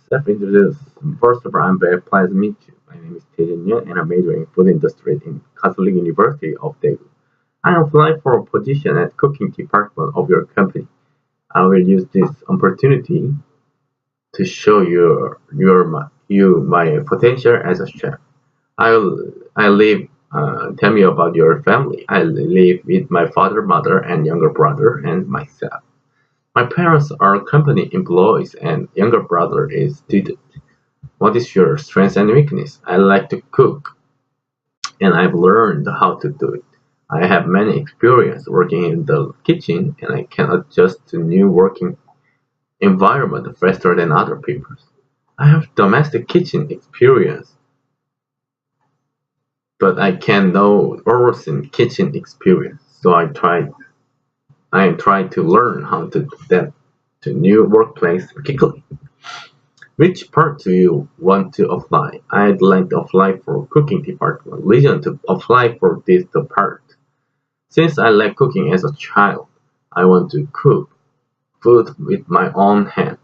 Self-introduce. First of all, I'm very pleased to meet you. My name is Taejin Yun, and I'm majoring in food industry in Catholic University of Daegu. I applied for a position at cooking department of your company. I will use this opportunity to show you my potential as a chef. I live. Tell me about your family. I live with my father, mother, and younger brother, and myself. My parents are company employees, and younger brother is student. What is your strength and weakness? I like to cook, and I've learned how to do it. I have many experience working in the kitchen, and I can adjust to new working environment faster than other people. I have domestic kitchen experience, but I can no overseas kitchen experience. So I am trying to learn how to adapt to new workplace quickly. Which part do you want to apply? I'd like to apply for cooking department. Reason to apply for this part. Since I like cooking as a child, I want to cook food with my own hand.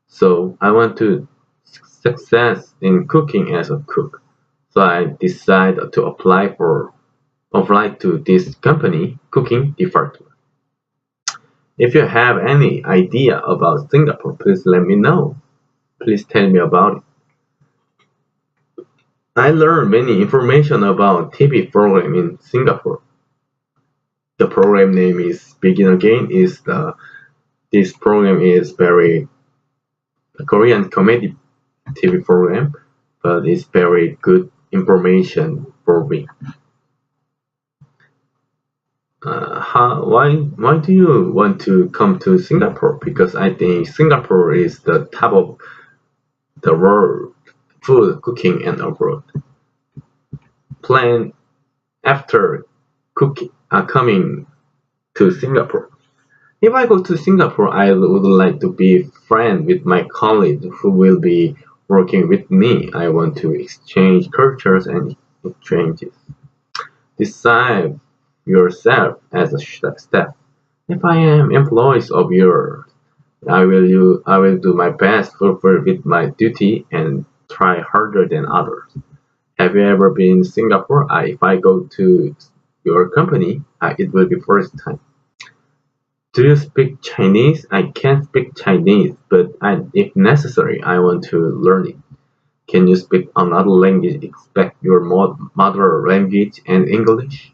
So I want to success in cooking as a cook. So I decided to apply to this company cooking department. If you have any idea about Singapore, please let me know. Please tell me about it. I learned many information about TV program in Singapore. The program name is Begin Again. This program is very Korean comedy TV program, but it's very good information for me. Why do you want to come to Singapore? Because I think Singapore is the top of the world food cooking and abroad. Plan after cooking coming to Singapore. If I go to Singapore, I would like to be friend with my colleague who will be working with me. I want to exchange cultures and exchanges. Decide yourself as a step. If I am employees of yours, I will do my best, fulfill with my duty, and try harder than others. Have you ever been in Singapore? If I go to your company, it will be first time. Do you speak Chinese? I can't speak Chinese, but if necessary, I want to learn it. Can you speak another language except your mother language and English?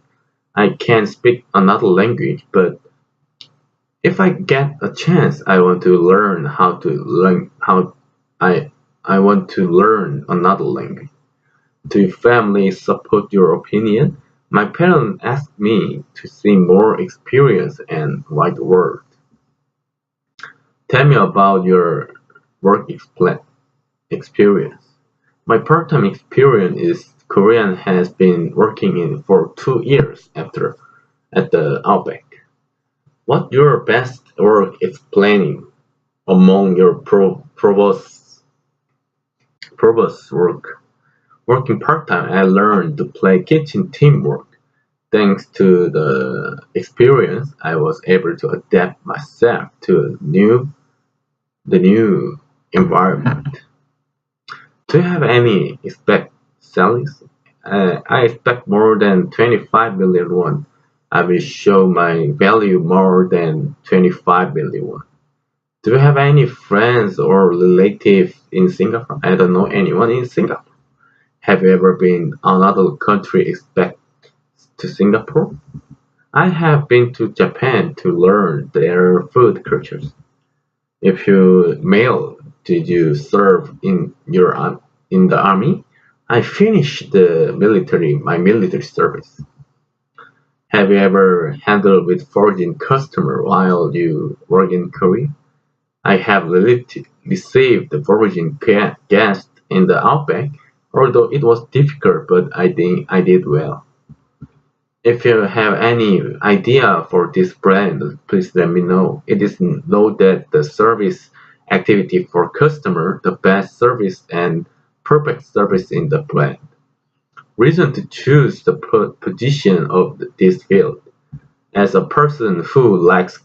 I can speak another language, but if I get a chance, I want to learn how to learn how I want to learn another language. Do your family support your opinion? My parents asked me to see more experience and wide world. Tell me about your work experience. My part-time experience is Korean has been working in for 2 years after at the Outback. What your best work explaining among your provost work? Working part-time, I learned to play kitchen teamwork. Thanks to the experience, I was able to adapt myself to the new environment. Do you have any expect salaries? I expect more than 25 billion won. I will show my value more than 25 billion won. Do you have any friends or relatives in Singapore? I don't know anyone in Singapore. Have you ever been another country except to Singapore? I have been to Japan to learn their food cultures. If you male, did you serve in the army? I finished my military service. Have you ever handled with foreign customer while you work in Korea? I have received the foreign guest in the Outback, although it was difficult, but I think I did well. If you have any idea for this brand, please let me know. It is know that the service activity for customer, the best service and perfect service in the brand. Reason to choose the position of this field. As a person who likes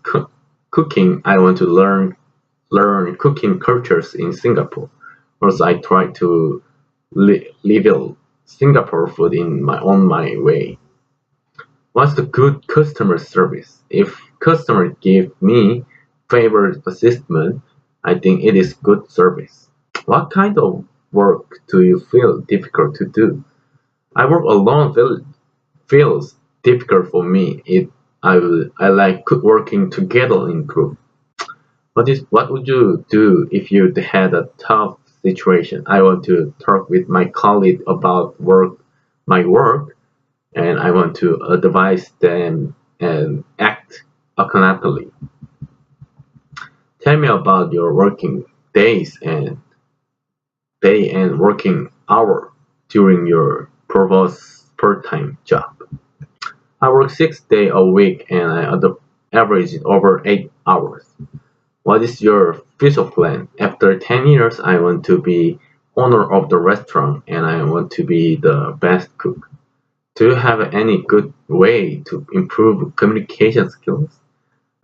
cooking, I want to learn cooking cultures in Singapore. Also, I try to level Singapore food in my way. What's the good customer service? If customer give me favored assessment, I think it is good service. What kind of work do you feel difficult to do? I work alone feels difficult for me. I like working together in group. What would you do if you had a tough situation? I want to talk with my colleague about my work, and I want to advise them and act accordingly. Tell me about your working day and working hour during your proposed part-time job. I work 6 days a week and I average over 8 hours. What is your future plan? After 10 years, I want to be owner of the restaurant and I want to be the best cook. Do you have any good way to improve communication skills?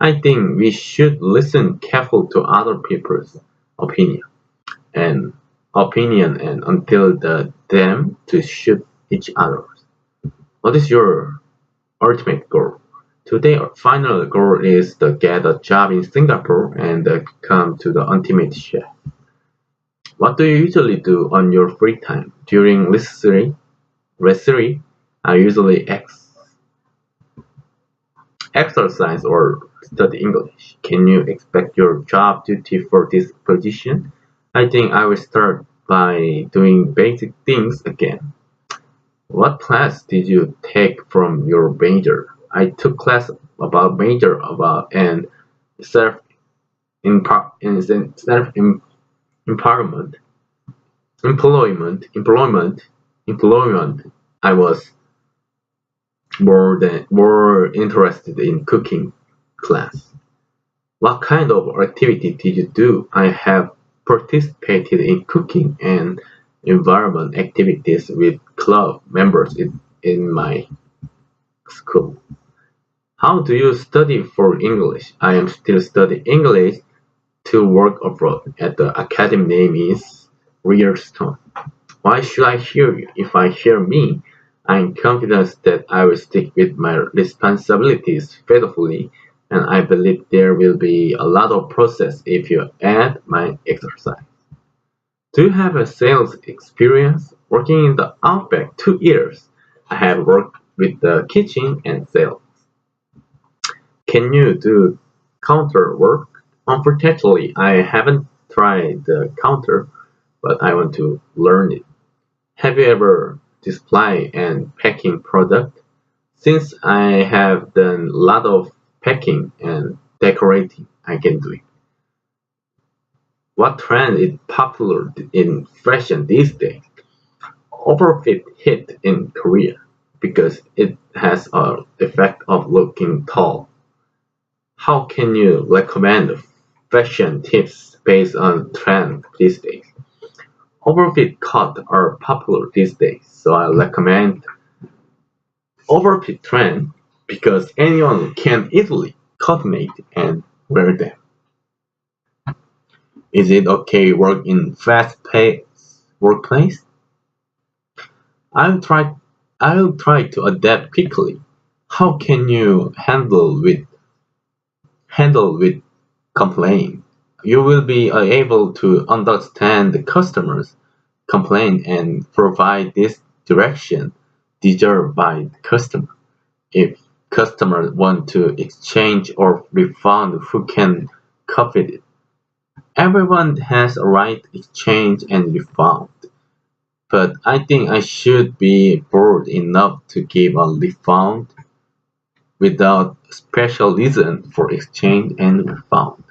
I think we should listen careful to other people's opinion and and until them to shoot each other. What is your ultimate goal? Today, our final goal is to get a job in Singapore and come to the ultimate chef. What do you usually do on your free time? During recess, I usually exercise or study English. Can you expect your job duty for this position? I think I will start by doing basic things again. What class did you take from your major? I took class about major about and self self empowerment, employment. I was more interested in cooking class. What kind of activity did you do? I have participated in cooking and environment activities with club members in my school. How do you study for English? I am still studying English to work abroad. At the academy name is Rearstone. Why should I hear you? If I hear me, I am confident that I will stick with my responsibilities faithfully, and I believe there will be a lot of process if you add my exercise. Do you have a sales experience? Working in the Outback 2 years, I have worked with the kitchen and sales. Can you do counter work? Unfortunately, I haven't tried the counter, but I want to learn it. Have you ever display and packing product? Since I have done a lot of packing and decorating, I can do it. What trend is popular in fashion these days? Overfit hit in Korea because it has a effect of looking tall. How can you recommend fashion tips based on trend these days? Overfit cuts are popular these days, so I recommend overfit trend because anyone can easily coordinate and wear them. Is it okay work in fast-paced workplace? I'll try I'll try to adapt quickly. How can you handle with complaint? You will be able to understand the customer's complaint and provide this direction deserved by the customer. If customers want to exchange or refund, who can copy it? Everyone has a right to exchange and refund, but I think I should be bold enough to give a refund without special reason for exchange and refund.